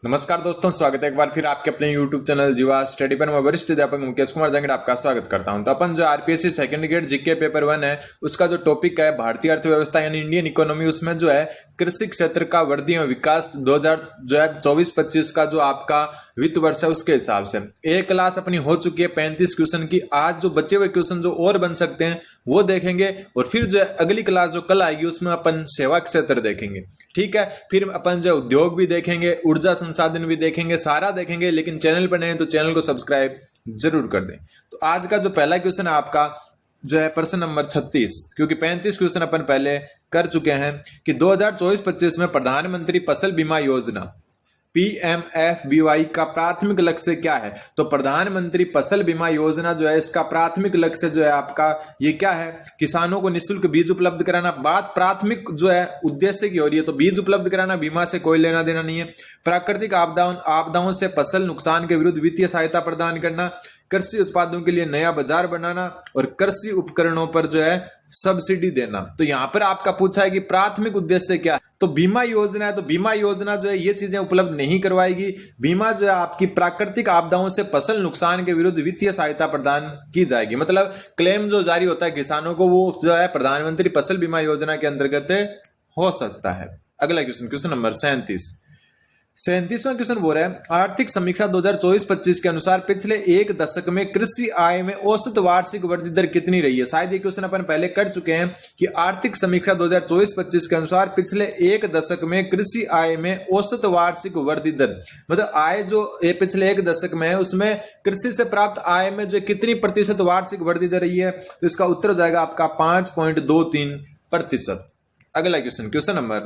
नमस्कार दोस्तों, स्वागत है एक बार फिर आपके अपने YouTube चैनल जीवा स्टडी पर। मैं वरिष्ठ अध्यापक मुकेश कुमार जंगड़ आपका स्वागत करता हूं। तो अपन जो RPSC second grade GK paper 1 है उसका जो टॉपिक है भारतीय अर्थव्यवस्था यानी इंडियन इकोनॉमी, उसमें जो है कृषि क्षेत्र का वृद्धि और विकास 2024-25 का जो आपका वित्त वर्ष है उसके हिसाब से एक क्लास अपनी हो चुकी है 35 क्वेश्चन की। आज जो बचे हुए क्वेश्चन जो और बन सकते हैं वो देखेंगे और फिर जो अगली क्लास जो कल आएगी उसमें अपन सेवा क्षेत्र देखेंगे। ठीक है, फिर अपन जो उद्योग भी देखेंगे, ऊर्जा संसाधन भी देखेंगे, सारा देखेंगे। लेकिन चैनल पर नए तो चैनल को सब्सक्राइब जरूर कर दें। तो आज का जो पहला क्वेश्चन है आपका जो है प्रश्न नंबर 36, क्योंकि 35 क्वेश्चन अपन पहले कर चुके हैं कि 2024-25 में प्रधानमंत्री फसल बीमा योजना PMFBY का प्राथमिक लक्ष्य क्या है। तो प्रधानमंत्री फसल बीमा योजना जो है इसका प्राथमिक लक्ष्य जो है आपका ये क्या है, किसानों को निःशुल्क बीज उपलब्ध कराना। बात प्राथमिक जो है उद्देश्य की हो रही है, तो बीज उपलब्ध कराना, बीमा से कोई लेना देना नहीं है। प्राकृतिक आपदाओं से फसल नुकसान के विरुद्ध वित्तीय सहायता प्रदान करना, कृषि उत्पादों के लिए नया बाजार बनाना और कृषि उपकरणों पर जो है सब्सिडी देना। तो यहां पर आपका पूछा है कि प्राथमिक उद्देश्य क्या है, तो बीमा योजना है। तो बीमा योजना जो है ये चीजें उपलब्ध नहीं करवाएगी। बीमा जो है आपकी प्राकृतिक आपदाओं से फसल नुकसान के विरुद्ध वित्तीय सहायता प्रदान की जाएगी। मतलब क्लेम जो जारी होता है किसानों को वो जो है प्रधानमंत्री फसल बीमा योजना के अंतर्गत हो सकता है। अगला क्वेश्चन, क्वेश्चन नंबर 37वां क्वेश्चन बोल रहा है आर्थिक समीक्षा 2024-25 के अनुसार पिछले एक दशक में कृषि आय में औसत वार्षिक वृद्धि दर कितनी रही है। शायद ये क्वेश्चन अपन पहले कर चुके हैं कि आर्थिक समीक्षा 2024-25 के अनुसार पिछले एक दशक में कृषि आय में औसत वार्षिक वृद्धि दर, मतलब आय जो पिछले एक दशक में है उसमें कृषि से प्राप्त आय में जो कितनी प्रतिशत वार्षिक वृद्धि दर रही है। तो इसका उत्तर हो जाएगा आपका 5.23%। अगला क्वेश्चन, क्वेश्चन नंबर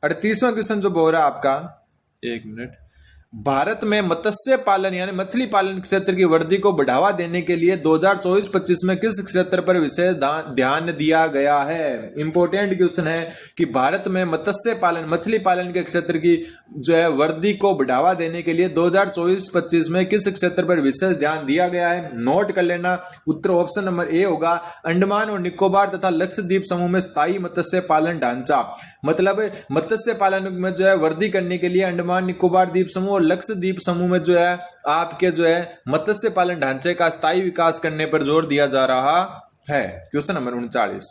38वां क्वेश्चन जो बोल रहा है आपका, एक मिनट, भारत में मत्स्य पालन यानी मछली पालन क्षेत्र की वृद्धि को बढ़ावा देने के लिए 2024-25 में किस क्षेत्र पर विशेष ध्यान दिया गया है। इंपॉर्टेंट क्वेश्चन है कि भारत में मत्स्य पालन मछली पालन के क्षेत्र की जो है वृद्धि को बढ़ावा देने के लिए 2024-25 में किस क्षेत्र पर विशेष ध्यान दिया गया है। नोट कर लेना, उत्तर ऑप्शन नंबर ए होगा। अंडमान और निकोबार तथा लक्षद्वीप समूह में स्थायी मत्स्य पालन ढांचा, मतलब मत्स्य पालन में जो है वृद्धि करने के लिए अंडमान निकोबार द्वीप समूह और लक्षद्वीप समूह में जो है आपके जो है मत्स्य पालन ढांचे का स्थायी विकास करने पर जोर दिया जा रहा है। क्वेश्चन नंबर 39,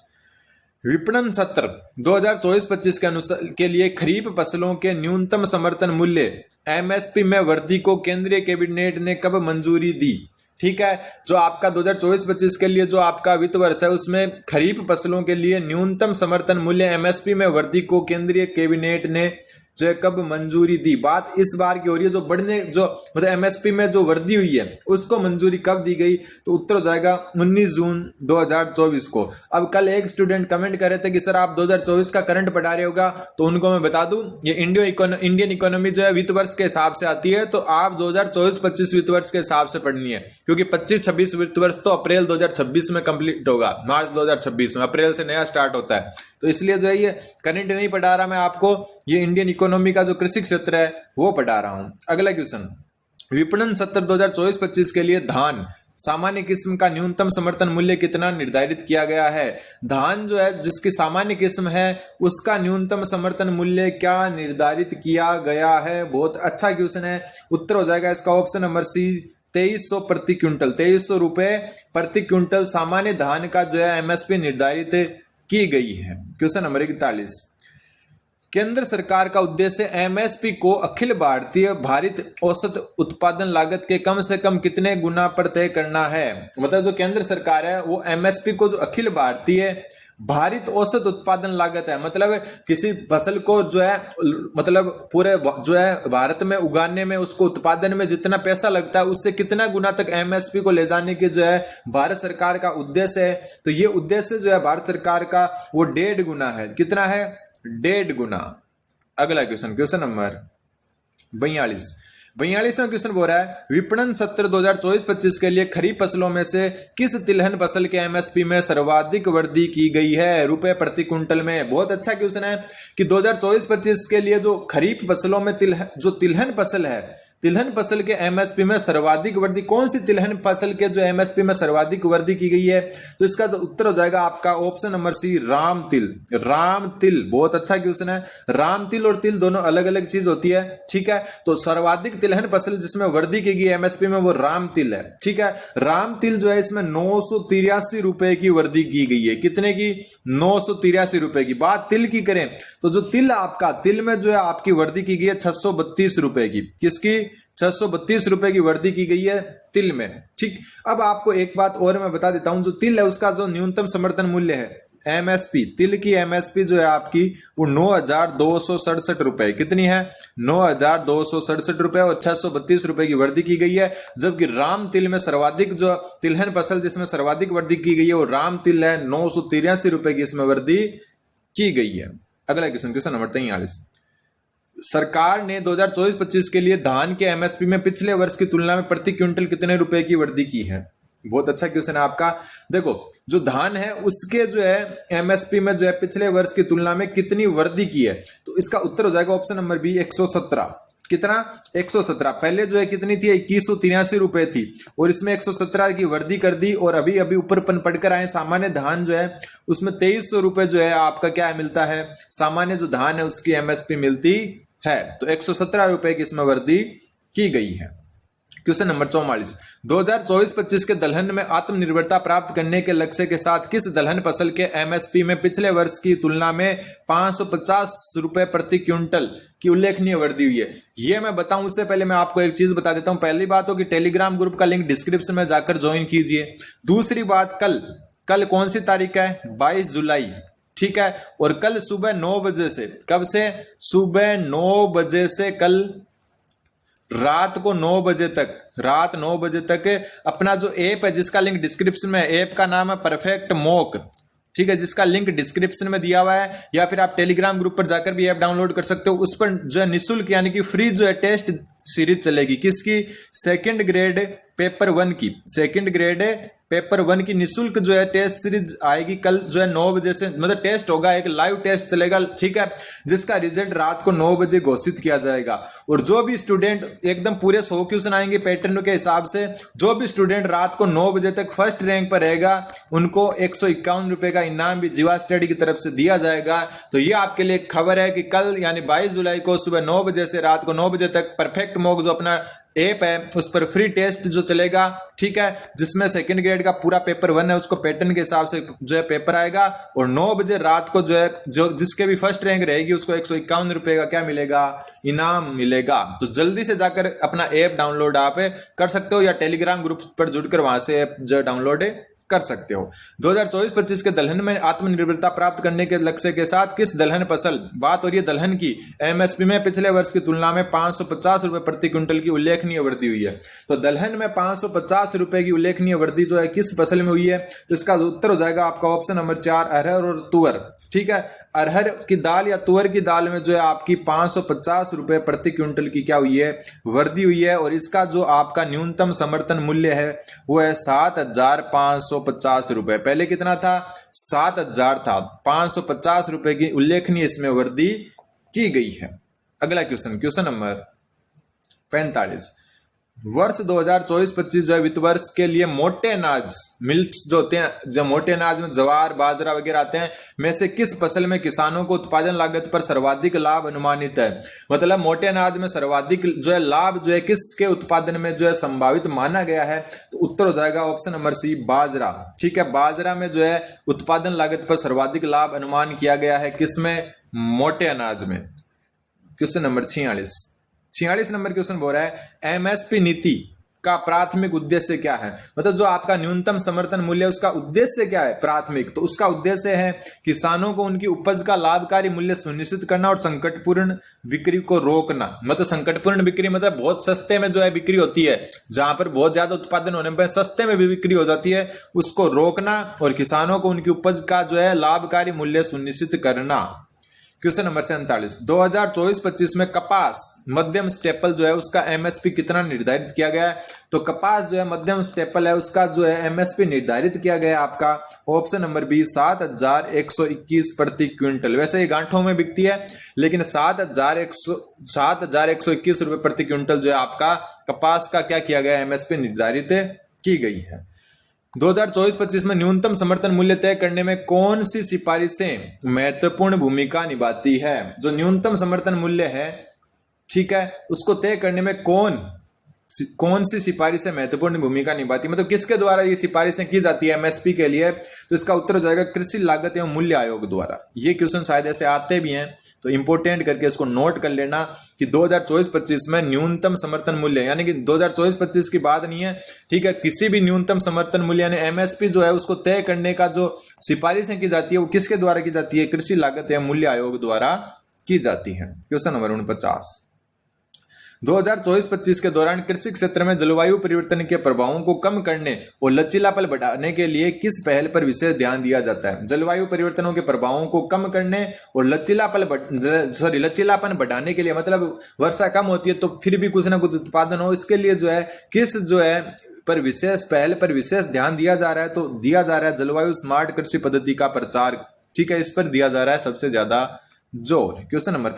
विपणन सत्र 2024-25 के अनुसार के लिए खरीफ फसलों के न्यूनतम समर्थन मूल्य MSP में वृद्धि को केंद्रीय कैबिनेट ने कब मंजूरी दी। ठीक है, जो आपका 2024-25 के लिए जो आपका वित्त वर्ष है उसमें खरीफ फसलों के लिए न्यूनतम समर्थन मूल्य MSP में वृद्धि को केंद्रीय कैबिनेट ने जो कब मंजूरी दी। बात इस बार की हो रही है, जो बढ़ने जो मतलब MSP में जो वृद्धि हुई है उसको मंजूरी कब दी गई। तो उत्तर हो जाएगा 19 जून 2024 को। अब कल एक स्टूडेंट कमेंट कर रहे थे कि सर आप 2024 का करंट पढ़ा रहे होगा, तो उनको मैं बता दूं ये इंडियन इकोनॉमी जो है वित्त वर्ष के हिसाब से आती है, तो आप 2024-25 वित्त वर्ष के हिसाब से पढ़नी है, क्योंकि 25-26 वित्त वर्ष तो अप्रैल 2026 में कंप्लीट होगा, मार्च 2026 में, अप्रैल से नया स्टार्ट होता है। तो इसलिए जो है ये करंट नहीं पढ़ा रहा मैं आपको, ये इंडियन इकोनॉमी का जो कृषि क्षेत्र है वो पढ़ा रहा हूं। अगला क्वेश्चन, विपणन सत्र 2024-25 के लिए धान सामान्य किस्म का न्यूनतम समर्थन मूल्य कितना निर्धारित किया गया है। धान जो है जिसकी सामान्य किस्म है उसका न्यूनतम समर्थन मूल्य क्या निर्धारित किया गया है। बहुत अच्छा क्वेश्चन है, उत्तर हो जाएगा इसका ऑप्शन नंबर सी 2300 प्रति क्विंटल, 2300 रुपए प्रति क्विंटल सामान्य धान का जो है MSP निर्धारित की गई है। क्वेश्चन नंबर 41, केंद्र सरकार का उद्देश्य MSP को अखिल भारतीय भारित औसत उत्पादन लागत के कम से कम कितने गुना पर तय करना है। मतलब जो केंद्र सरकार है वो MSP को जो अखिल भारतीय भारित औसत उत्पादन लागत है, मतलब किसी फसल को जो है मतलब पूरे जो है भारत में उगाने में उसको उत्पादन में जितना पैसा लगता है उससे कितना गुना तक MSP को ले जाने की जो है भारत सरकार का उद्देश्य है। तो ये उद्देश्य जो है भारत सरकार का वो 1.5 गुना है। कितना है? 1.5 गुना। अगला क्वेश्चन, क्वेश्चन नंबर 42वां क्वेश्चन बोल रहा है विपणन सत्र 2024-25 के लिए खरीफ फसलों में से किस तिलहन फसल के MSP में सर्वाधिक वृद्धि की गई है रुपए प्रति क्विंटल में। बहुत अच्छा क्वेश्चन है कि 2024-25 के लिए जो खरीफ फसलों में तिलहन फसल है तिलहन फसल के एमएसपी में सर्वाधिक वृद्धि, कौन सी तिलहन फसल के जो एमएसपी में सर्वाधिक वृद्धि की गई है? तो इसका जो उत्तर हो जाएगा आपका ऑप्शन नंबर सी, राम तिल। राम तिल बहुत अच्छा क्वेश्चन है। राम तिल और तिल दोनों अलग अलग चीज होती है, ठीक है। तो सर्वाधिक तिलहन फसल जिसमें वृद्धि की गई एमएसपी में वो राम तिल है, ठीक है। राम तिल जो है इसमें 983 रुपए की वृद्धि की गई है। कितने की? 983 रुपए की। बात तिल की करें तो जो तिल आपका, तिल में जो है आपकी वृद्धि की गई है 632 रुपए की। किसकी? 632 रुपए की वृद्धि की गई है तिल में, ठीक। अब आपको एक बात और मैं बता देता हूं, जो तिल है उसका जो न्यूनतम समर्थन मूल्य है एमएसपी, तिल की एमएसपी जो है आपकी वो 9,267 रुपए। कितनी है? 9,267 रुपए और 632 रुपए की वृद्धि की गई है। जबकि राम तिल में सर्वाधिक जो तिलहन फसल जिसमें सर्वाधिक वृद्धि की गई है वो राम तिल है, 983 रुपए की इसमें वृद्धि की गई है। अगला क्वेश्चन, क्वेश्चन नंबर 43। सरकार ने 2024-25 के लिए धान के एमएसपी में पिछले वर्ष की तुलना में प्रति क्विंटल कितने रुपए की वृद्धि की है? बहुत अच्छा क्वेश्चन है आपका। देखो, जो धान है उसके जो है एमएसपी में जो है पिछले वर्ष की तुलना में कितनी वृद्धि की है? तो इसका उत्तर हो जाएगा ऑप्शन नंबर बी, 117। कितना? 117। पहले जो है कितनी थी? 2183 रुपए थी और इसमें 117 की वृद्धि कर दी। और अभी अभी ऊपर पढ़कर आए, सामान्य धान जो है उसमें 2300 रुपए जो है आपका क्या मिलता है? सामान्य जो धान है उसकी एमएसपी मिलती है। तो 117 रुपए की इसमें वृद्धि की गई है। Question number 44। 2024-25 के दलहन में आत्मनिर्भरता प्राप्त करने के लक्ष्य के साथ किस दलहन फसल के एमएसपी में पिछले वर्ष की तुलना में 550 रुपए प्रति क्विंटल की उल्लेखनीय वृद्धि हुई है? यह मैं बताऊं उससे पहले मैं आपको एक चीज बता देता हूं। पहली बात हो कि टेलीग्राम ग्रुप का लिंक डिस्क्रिप्शन में जाकर ज्वाइन कीजिए। दूसरी बात, कल कौन सी तारीख है? 22 जुलाई, ठीक है। और कल सुबह 9 बजे से, कब से? सुबह 9 बजे से कल रात को 9 बजे तक, रात 9 बजे तक अपना जो ऐप है जिसका लिंक डिस्क्रिप्शन में, ऐप का नाम है परफेक्ट मॉक, ठीक है, जिसका लिंक डिस्क्रिप्शन में दिया हुआ है, या फिर आप टेलीग्राम ग्रुप पर जाकर भी ऐप डाउनलोड कर सकते हो। उस पर जो है निःशुल्क यानी कि फ्री जो है टेस्ट सीरीज चलेगी। किसकी? सेकंड ग्रेड पेपर 1 की, सेकंड ग्रेड पेपर 1 की निःशुल्क जो है टेस्ट सीरीज आएगी कल जो है 9 बजे से, मतलब टेस्ट होगा, एक लाइव टेस्ट चलेगा, ठीक है, जिसका रिजल्ट रात को 9 बजे घोषित किया जाएगा। और जो भी स्टूडेंट, एकदम पूरे 100 क्वेश्चन आएंगे पैटर्न के हिसाब से, जो भी स्टूडेंट रात को 9 बजे तक फर्स्ट रैंक पर रहेगा उनको 151 रुपए का इनाम भी जीवा स्टडी की तरफ से दिया जाएगा। तो ये आपके लिए खबर है कि कल यानी 22 जुलाई को सुबह 9 बजे से रात को 9 बजे तक परफेक्ट मॉक जो अपना ऐप है उस पर फ्री टेस्ट जो चलेगा, ठीक है, जिसमें सेकंड ग्रेड का पूरा पेपर 1 है उसको पैटर्न के हिसाब से जो है पेपर आएगा। और 9 बजे रात को जो है जो जिसके भी फर्स्ट रैंक रहेगी उसको 151 रुपए का क्या मिलेगा? इनाम मिलेगा। तो जल्दी से जाकर अपना ऐप डाउनलोड आप कर सकते हो या टेलीग्राम ग्रुप पर जुड़कर वहां से ऐप जो डाउनलोड कर सकते हो। 2024-25 के दलहन में आत्मनिर्भरता प्राप्त करने के लक्ष्य के साथ किस दलहन फसल, बात हो रही है दलहन की, एमएसपी में पिछले वर्ष की तुलना में 550 रुपए प्रति क्विंटल की उल्लेखनीय वृद्धि हुई है? तो दलहन में 550 रुपए की उल्लेखनीय वृद्धि जो है किस फसल में हुई है? तो इसका उत्तर हो जाएगा आपका ऑप्शन नंबर 4, अरहर और तुअर, ठीक है। अरहर की दाल या तुअर की दाल में जो है आपकी 550 रुपए प्रति क्विंटल की क्या हुई है? वृद्धि हुई है। और इसका जो आपका न्यूनतम समर्थन मूल्य है वो है 7,550 रुपए। पहले कितना था? 7,000 था। 550 रुपए की उल्लेखनीय इसमें वृद्धि की गई है। अगला क्वेश्चन, क्वेश्चन नंबर 45। वर्ष 2024-25 जो है वित्त वर्ष के लिए मोटे अनाज मिल्ट्स जो होते हैं, जो मोटे अनाज में ज्वार बाजरा वगैरह आते हैं, में से किस फसल में किसानों को उत्पादन लागत पर सर्वाधिक लाभ अनुमानित है? मतलब मोटे अनाज में सर्वाधिक जो है लाभ जो है किसके उत्पादन में जो है संभावित माना गया है? तो उत्तर हो जाएगा ऑप्शन नंबर सी, बाजरा, ठीक है। बाजरा में जो है उत्पादन लागत पर सर्वाधिक लाभ अनुमान किया गया है, किसमें? मोटे अनाज में। क्वेश्चन नंबर 46 नंबर क्वेश्चन बोल रहा है एमएसपी नीति का प्राथमिक उद्देश्य क्या है? मतलब जो आपका न्यूनतम समर्थन मूल्य है उसका उद्देश्य क्या है? प्राथमिक, तो उसका उद्देश्य है किसानों को उनकी उपज का लाभकारी मूल्य सुनिश्चित करना और संकटपूर्ण बिक्री को रोकना। मतलब संकटपूर्ण बिक्री मतलब बहुत सस्ते में जो है बिक्री होती है, जहां पर बहुत ज्यादा उत्पादन होने पर सस्ते में भी बिक्री हो जाती है, उसको रोकना और किसानों को उनकी उपज का जो है लाभकारी मूल्य सुनिश्चित करना। क्वेश्चन नंबर 47, 2024-25 में कपास मध्यम स्टेपल जो है उसका एमएसपी कितना निर्धारित किया गया है? तो कपास जो है मध्यम स्टेपल है उसका जो है एमएसपी निर्धारित किया गया है आपका ऑप्शन नंबर बी 7,121 प्रति क्विंटल। वैसे ये गांठों में बिकती है लेकिन 7,121 रुपए प्रति क्विंटल जो है आपका कपास का क्या किया गया, एमएसपी निर्धारित की गई है। 2024-25 में न्यूनतम समर्थन मूल्य तय करने में कौन सी सिफारिशें महत्वपूर्ण भूमिका निभाती है? जो न्यूनतम समर्थन मूल्य है, ठीक है, उसको तय करने में कौन सी सिफारिशें महत्वपूर्ण भूमिका निभाती है, मतलब किसके द्वारा ये सिफारिशें की जाती है एमएसपी के लिए? तो इसका उत्तर हो जाएगा कृषि लागत एवं मूल्य आयोग द्वारा। ये क्वेश्चन शायद ऐसे आते भी हैं, तो इंपोर्टेंट करके इसको नोट कर लेना कि 2024-25 में न्यूनतम समर्थन मूल्य, यानी कि 2024-25 की बात नहीं है, ठीक है, किसी भी न्यूनतम समर्थन मूल्य यानी एमएसपी जो है उसको तय करने का जो सिफारिशें की जाती है वो किसके द्वारा की जाती है? कृषि लागत एवं मूल्य आयोग द्वारा की जाती है। क्वेश्चन नंबर 49, 2024-25 के दौरान कृषि क्षेत्र में जलवायु परिवर्तन के प्रभावों को कम करने और लचीलापन बढ़ाने के लिए किस पहल पर विशेष ध्यान दिया जाता है? जलवायु परिवर्तनों के प्रभावों को कम करने और लचीलापन बढ़ाने के लिए, मतलब वर्षा कम होती है तो फिर भी कुछ ना कुछ उत्पादन हो, इसके लिए जो है किस जो है पर विशेष पहल पर विशेष ध्यान दिया जा रहा है? तो दिया जा रहा है जलवायु स्मार्ट कृषि पद्धति का प्रचार, ठीक है, इस पर दिया जा रहा है सबसे ज्यादा जोर। क्वेश्चन नंबर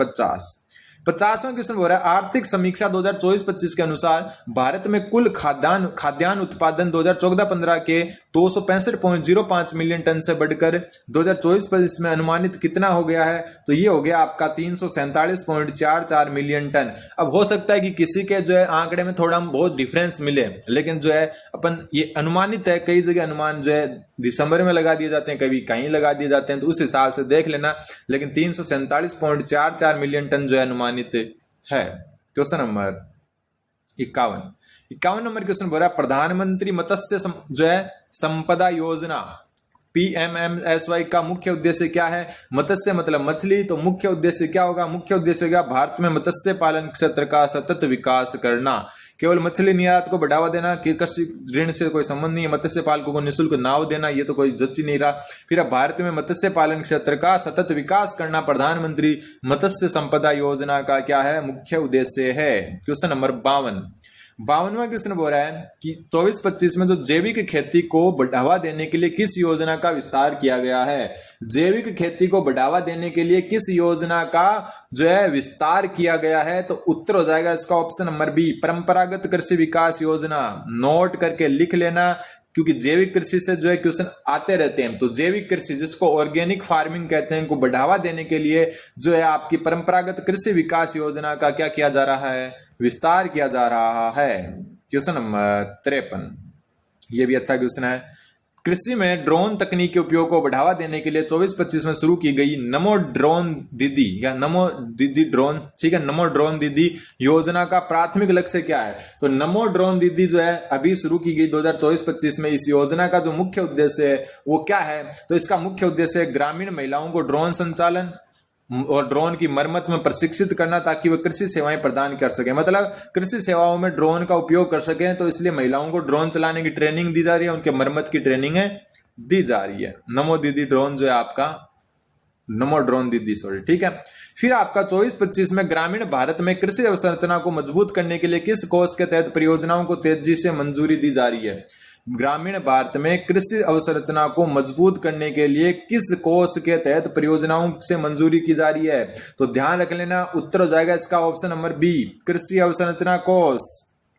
50वां क्वेश्चन हो रहा है आर्थिक समीक्षा 2024-25 के अनुसार भारत में कुल खाद्यान्न उत्पादन 2014-15 के 265.05 मिलियन टन से बढ़कर 2024-25 में अनुमानित कितना हो गया है? तो ये हो गया आपका 347.44 मिलियन टन। अब हो सकता है कि किसी के जो है आंकड़े में थोड़ा बहुत डिफरेंस मिले, लेकिन जो है अपन ये अनुमानित है, कई जगह अनुमान जो है दिसंबर में लगा दिए जाते हैं, कभी कहीं लगा दिए जाते हैं, तो उस हिसाब से देख लेना, लेकिन 347.44 मिलियन टन जो है अनुमानित है। क्वेश्चन नंबर 51 नंबर क्वेश्चन बोल रहा है प्रधानमंत्री मत्स्य जो है संपदा योजना PMMSY का मुख्य उद्देश्य क्या है? मत्स्य मतलब मछली, तो मुख्य उद्देश्य क्या होगा? मुख्य उद्देश्य होगा भारत में मत्स्य पालन क्षेत्र का सतत विकास करना। केवल मछली निर्यात को बढ़ावा देना, कि कृषि ऋण से कोई संबंध नहीं है, मत्स्य पालकों को निःशुल्क नाव देना, ये तो कोई जच ही नहीं रहा। फिर अब भारत में मत्स्य पालन क्षेत्र का सतत विकास करना प्रधानमंत्री मत्स्य संपदा योजना का क्या है? मुख्य उद्देश्य है। क्वेश्चन नंबर 52वां क्वेश्चन बोल रहा है कि 24-25 में जो जैविक खेती को बढ़ावा देने के लिए किस योजना का विस्तार किया गया है? जैविक खेती को बढ़ावा देने के लिए किस योजना का जो है विस्तार किया गया है? तो उत्तर हो जाएगा इसका ऑप्शन नंबर बी, परंपरागत कृषि विकास योजना। नोट करके लिख लेना, क्योंकि जैविक कृषि से जो है क्वेश्चन आते रहते हैं। तो जैविक कृषि जिसको ऑर्गेनिक फार्मिंग कहते हैं, को बढ़ावा देने के लिए जो है आपकी परंपरागत कृषि विकास योजना का क्या किया जा रहा है? विस्तार किया जा रहा है। क्वेश्चन नंबर 53, ये भी अच्छा क्वेश्चन है। कृषि में ड्रोन तकनीक के उपयोग को बढ़ावा देने के लिए 24-25 में शुरू की गई नमो ड्रोन दीदी या नमो दीदी ड्रोन, ठीक है, नमो ड्रोन दीदी योजना का प्राथमिक लक्ष्य क्या है? तो नमो ड्रोन दीदी जो है अभी शुरू की गई 2024-25 में, इस योजना का जो मुख्य उद्देश्य है वो क्या है? तो इसका मुख्य उद्देश्य है ग्रामीण महिलाओं को ड्रोन संचालन और ड्रोन की मरम्मत में प्रशिक्षित करना, ताकि वे कृषि सेवाएं प्रदान कर सके, मतलब कृषि सेवाओं में ड्रोन का उपयोग कर सके। तो इसलिए महिलाओं को ड्रोन चलाने की ट्रेनिंग दी जा रही है, उनके मरम्मत की ट्रेनिंग दी जा रही है। नमो दीदी ड्रोन जो है आपका, नमो ड्रोन दीदी, सॉरी, ठीक है। फिर आपका 24-25 में ग्रामीण भारत में कृषि अवसंरचना को मजबूत करने के लिए किस कोष के तहत परियोजनाओं को तेजी से मंजूरी दी जा रही है? ग्रामीण भारत में कृषि अवसंरचना को मजबूत करने के लिए किस कोष के तहत परियोजनाओं से मंजूरी की जा रही है? तो ध्यान रख लेना, उत्तर हो जाएगा इसका ऑप्शन नंबर बी, कृषि अवसंरचना कोष,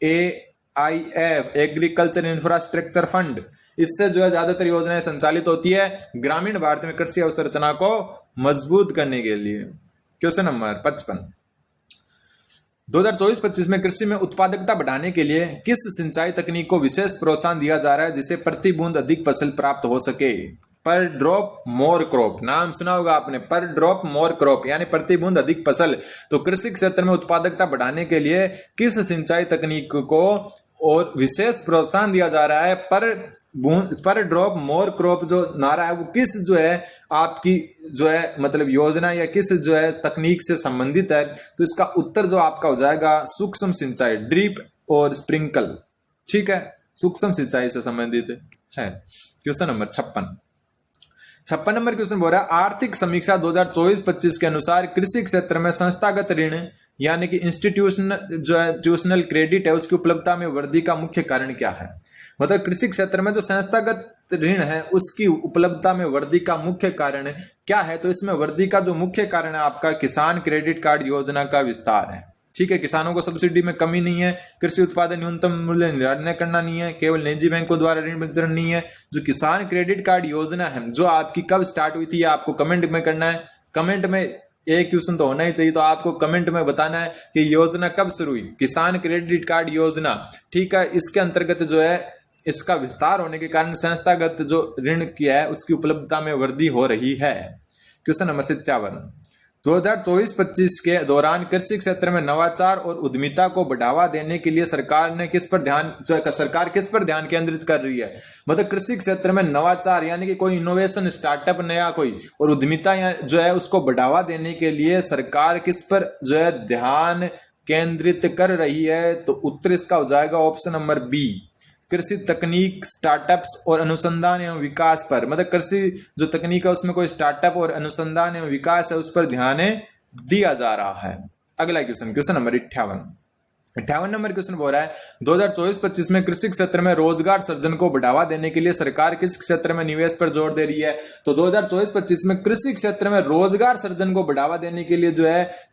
AIF, एग्रीकल्चर इंफ्रास्ट्रक्चर फंड। इससे जो है ज्यादातर योजनाएं संचालित होती है ग्रामीण भारत में कृषि अवसंरचना को मजबूत करने के लिए। क्वेश्चन नंबर 55, 2024-25 में कृषि में उत्पादकता बढ़ाने के लिए किस सिंचाई तकनीक को विशेष प्रोत्साहन दिया जा रहा है जिससे प्रति बूंद अधिक फसल प्राप्त हो सके? पर ड्रॉप मोर क्रॉप, नाम सुना होगा आपने, पर ड्रॉप मोर क्रॉप यानी प्रति बूंद अधिक फसल। तो कृषि क्षेत्र में उत्पादकता बढ़ाने के लिए किस सिंचाई तकनीक को और विशेष प्रोत्साहन दिया जा रहा है? पर ड्रॉप मोर क्रॉप जो नारा है वो किस जो है आपकी जो है मतलब योजना या किस जो है तकनीक से संबंधित है? तो इसका उत्तर जो आपका हो जाएगा सूक्ष्म सिंचाई, ड्रिप और स्प्रिंकल, ठीक है, सूक्ष्म सिंचाई से संबंधित है। क्वेश्चन नंबर 56, 56 नंबर क्वेश्चन बोल रहा है आर्थिक समीक्षा 2024-25 के अनुसार कृषि क्षेत्र में संस्थागत ऋण यानी कि इंस्टीट्यूशनल क्रेडिट है उसकी उपलब्धता में वृद्धि का मुख्य कारण क्या है। मतलब कृषि क्षेत्र में जो संस्थागत ऋण है उसकी उपलब्धता में वृद्धि का मुख्य कारण क्या है। तो इसमें वृद्धि का जो मुख्य कारण है आपका किसान क्रेडिट कार्ड योजना का विस्तार है। ठीक है, किसानों को सब्सिडी में कमी नहीं है, कृषि उत्पादन न्यूनतम मूल्य निर्धारण करना नहीं है, केवल निजी बैंकों द्वारा ऋण वितरण नहीं है। जो किसान क्रेडिट कार्ड योजना है जो आपकी कब स्टार्ट हुई थी आपको कमेंट में करना है। कमेंट में एक क्वेश्चन तो होना ही चाहिए, तो आपको कमेंट में बताना है कि योजना कब शुरू हुई, किसान क्रेडिट कार्ड योजना। ठीक है, इसके अंतर्गत जो है इसका विस्तार होने के कारण संस्थागत जो ऋण किया है उसकी उपलब्धता में वृद्धि हो रही है। क्वेश्चन नंबर 57 2024-25 के दौरान कृषि क्षेत्र में नवाचार और उद्यमिता को बढ़ावा देने के लिए सरकार किस पर ध्यान केंद्रित कर रही है। मतलब कृषि क्षेत्र में नवाचार यानी कि कोई इनोवेशन स्टार्टअप नया कोई और उद्यमिता जो है उसको बढ़ावा देने के लिए सरकार किस पर जो है ध्यान केंद्रित कर रही है। तो उत्तर इसका हो जाएगा ऑप्शन नंबर बी, कृषि तकनीक स्टार्टअप्स और अनुसंधान एवं विकास पर। मतलब कृषि जो तकनीक है उसमें कोई स्टार्टअप और अनुसंधान एवं विकास है उस पर ध्यान दिया जा रहा है। अगला क्वेश्चन नंबर 58 नंबर क्वेश्चन बोल रहा है 2024-25 में कृषि क्षेत्र में रोजगार सृजन को बढ़ावा देने के लिए सरकार किस क्षेत्र में निवेश पर जोर दे रही है। तो 2024-25 में कृषि क्षेत्र में रोजगार सृजन को बढ़ावा देने के लिए जो है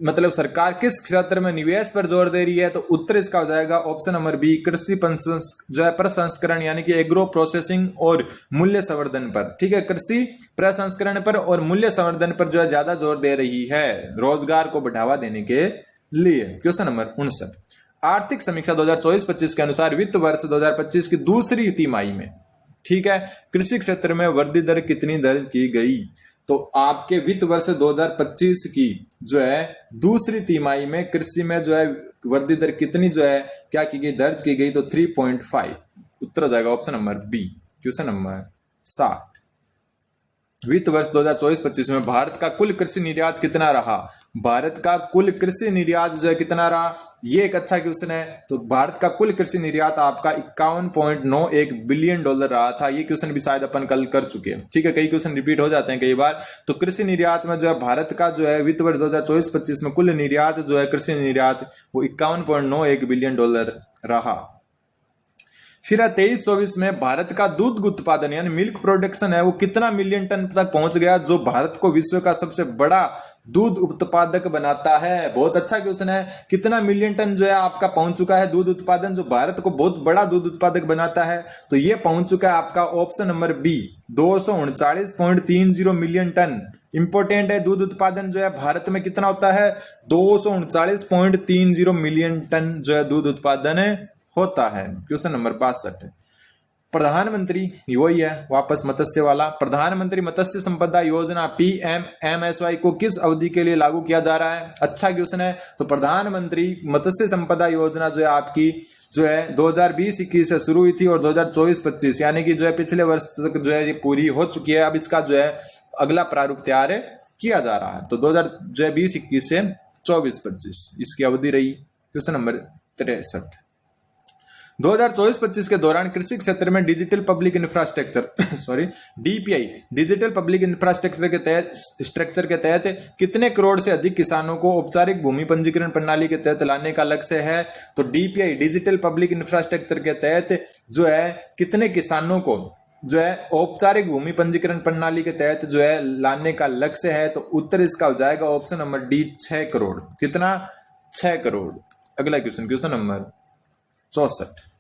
मतलब सरकार किस क्षेत्र में निवेश पर जोर दे रही है। तो उत्तर इसका हो जाएगा ऑप्शन नंबर बी, कृषि जो है प्रसंस्करण यानी कि एग्रो प्रोसेसिंग और मूल्य संवर्धन पर। ठीक है, कृषि प्रसंस्करण पर और मूल्य संवर्धन पर जो है ज्यादा जोर दे रही है रोजगार को बढ़ावा देने के लिए। क्वेश्चन नंबर 59 आर्थिक समीक्षा 2024-25 के अनुसार वित्त वर्ष 2025 की दूसरी तिमाही में ठीक है कृषि क्षेत्र में वृद्धि दर कितनी दर्ज की गई। तो आपके वित्त वर्ष 2025 की जो है दूसरी तिमाही में कृषि में जो है वृद्धि दर कितनी जो है क्या की गई, दर्ज की गई। तो 3.5 उत्तर हो जाएगा option number B. Question number 60 वित्त वर्ष 2024-25 में भारत का कुल कृषि निर्यात कितना रहा। भारत का कुल कृषि निर्यात जो है कितना रहा, ये एक अच्छा क्वेश्चन है। तो भारत का कुल कृषि निर्यात आपका 51.91 बिलियन डॉलर रहा था। ये क्वेश्चन भी शायद अपन कल कर चुके हैं। ठीक है, कई क्वेश्चन रिपीट हो जाते हैं कई बार। तो कृषि निर्यात में जो है भारत का जो है वित्त वर्ष 2024-25 में कुल निर्यात जो है कृषि निर्यात वो 51.91 बिलियन डॉलर रहा। फिर 23-24 में भारत का दूध उत्पादन यानी मिल्क प्रोडक्शन है वो कितना मिलियन टन तक पहुंच गया, जो भारत को विश्व का सबसे बड़ा दूध उत्पादक बनाता है। बहुत अच्छा क्वेश्चन है, कितना मिलियन टन जो है आपका पहुंच चुका है दूध उत्पादन, जो भारत को बहुत बड़ा दूध उत्पादक बनाता है। तो ये पहुंच चुका है आपका option number B 239.30 million tonne. Important है, दूध उत्पादन जो है भारत में कितना होता है 239.30 मिलियन टन जो है दूध उत्पादन होता है। क्वेश्चन नंबर 62 प्रधानमंत्री वही है वापस मत्स्य वाला, प्रधानमंत्री मत्स्य संपदा योजना PMMSY को किस अवधि के लिए लागू किया जा रहा है। अच्छा क्वेश्चन है। तो प्रधानमंत्री मत्स्य संपदा योजना जो है आपकी जो है 2020-21 से शुरू हुई थी और 2024-25 यानी कि जो है पिछले वर्ष तक जो है ये पूरी हो चुकी है। अब इसका जो है अगला प्रारूप तैयार किया जा रहा है। तो 2020-21 से 24-25 इसकी अवधि रही। क्वेश्चन नंबर 63 2024-25 के दौरान कृषि क्षेत्र में digital public infrastructure DPI digital public infrastructure के तहत कितने करोड़ से अधिक किसानों को औपचारिक भूमि पंजीकरण प्रणाली के तहत लाने का लक्ष्य है। तो DPI डिजिटल पब्लिक इंफ्रास्ट्रक्चर के तहत जो है कितने किसानों को जो है औपचारिक भूमि पंजीकरण प्रणाली के तहत जो है लाने का लक्ष्य है। तो उत्तर इसका हो जाएगा ऑप्शन नंबर डी 6 करोड़। कितना 6 करोड़। अगला क्वेश्चन नंबर 64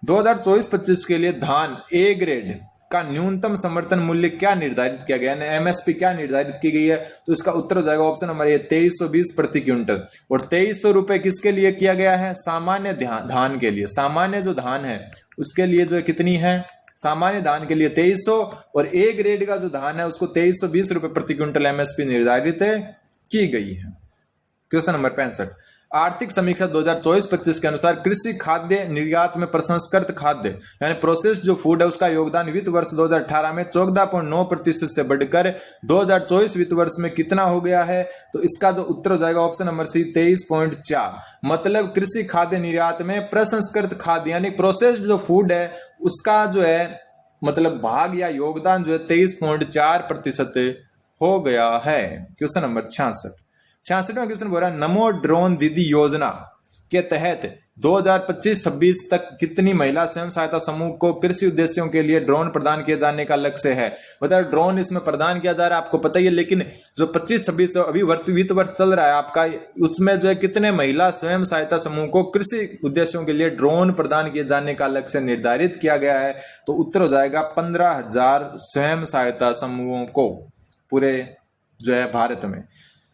2024-25 के लिए धान ए ग्रेड का न्यूनतम समर्थन मूल्य क्या निर्धारित किया गया, MSP क्या निर्धारित की गई है। तो इसका उत्तर हो जाएगा ऑप्शन नंबर ए 2320 प्रति क्विंटल। और 2300 रुपए किसके लिए किया गया है, सामान्य धान के लिए। सामान्य जो धान है उसके लिए जो कितनी है, सामान्य धान के लिए 2300 और ए ग्रेड का जो धान है उसको 2320 रुपए प्रति क्विंटल MSP निर्धारित की गई है। क्वेश्चन नंबर 65 आर्थिक समीक्षा 2024-25 के अनुसार कृषि खाद्य निर्यात में प्रसंस्कृत खाद्य यानी प्रोसेस्ड जो फूड है उसका योगदान वित्त वर्ष 2018 में 14.9% से बढ़कर 2024 वित्त वर्ष में कितना हो गया है। तो इसका जो उत्तर हो जाएगा ऑप्शन नंबर सी 23.4। मतलब कृषि खाद्य निर्यात में प्रसंस्कृत खाद्य यानी प्रोसेस्ड जो फूड है उसका जो है मतलब भाग या योगदान जो है 23.4% हो गया है। Question number 66। 66वां क्वेश्चन बोल रहा है नमो ड्रोन दीदी योजना के तहत 2025-26 तक कितनी महिला स्वयं सहायता समूह को कृषि उद्देश्यों के लिए ड्रोन प्रदान किए जाने का लक्ष्य है। मतलब ड्रोन इसमें प्रदान किया जा रहा है आपको पता ही है, लेकिन जो 25-26 अभी वित्त वर्ष चल रहा है आपका, उसमें जो है कितने महिला स्वयं सहायता समूह को कृषि उद्देश्यों के लिए ड्रोन प्रदान किए जाने का लक्ष्य निर्धारित किया गया है। तो उत्तर हो जाएगा 15,000 स्वयं सहायता समूहों को पूरे जो है भारत में।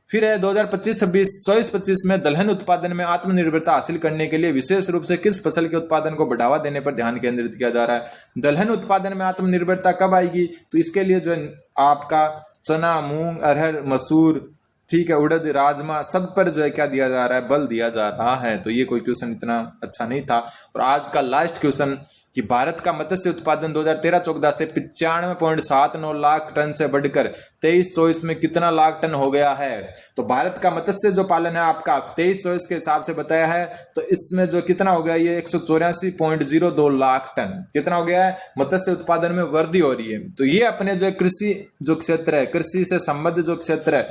फिर है 2025-26 में दलहन उत्पादन में आत्मनिर्भरता हासिल करने के लिए विशेष रूप से किस फसल के उत्पादन को बढ़ावा देने पर ध्यान केंद्रित किया जा रहा है। दलहन उत्पादन में आत्मनिर्भरता कब आएगी, तो इसके लिए जो है आपका चना, मूंग, अरहर, मसूर, ठीक है, उड़द, राजमा, सब पर जो है क्या दिया जा रहा है, बल दिया जा रहा है। तो ये कोई क्वेश्चन इतना अच्छा नहीं था। और आज का लास्ट क्वेश्चन कि भारत का मत्स्य उत्पादन 2013-14 से 95.79 लाख टन से बढ़कर 23-24 में कितना लाख टन हो गया है। तो भारत का मत्स्य जो पालन है आपका 23-24 के हिसाब से बताया है, तो इसमें जो कितना हो गया, ये 184.02 लाख टन कितना हो गया है, मत्स्य उत्पादन में वृद्धि हो रही है। तो ये अपने जो कृषि जो क्षेत्र है, कृषि से संबद्ध जो क्षेत्र है,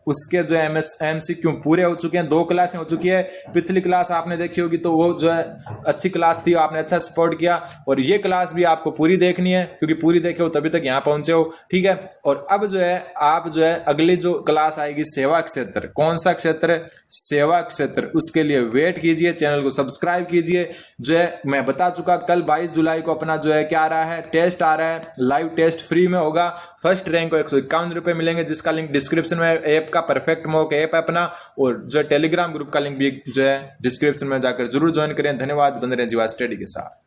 उसके जो MCQ पूरे हो चुके हैं। 2 क्लास हो चुकी है। पिछली क्लास आपने देखी होगी तो वो जो है अच्छी क्लास थी, आपने अच्छा सपोर्ट किया। और ये क्लास भी आपको पूरी देखनी है, क्योंकि पूरी देखे हो तभी तक यहाँ पहुंचे हो, ठीक है। और अब जो है आप जो है अगली जो क्लास आएगी सेवा क्षेत्र, कौन सा क्षेत्र है, सेवा क्षेत्र, उसके लिए वेट कीजिए, चैनल को सब्सक्राइब कीजिए। जो है मैं बता चुका, कल 22 जुलाई को अपना जो है क्या आ रहा है, टेस्ट आ रहा है, लाइव टेस्ट फ्री में होगा। फर्स्ट रैंक को 151 रुपए मिलेंगे, जिसका लिंक डिस्क्रिप्शन में, ऐप का परफेक्ट मॉक ऐप है अपना, और जो टेलीग्राम ग्रुप का लिंक भी जो है डिस्क्रिप्शन में जाकर जरूर ज्वाइन करें। धन्यवाद। बने रहें जीवा स्टडी के साथ।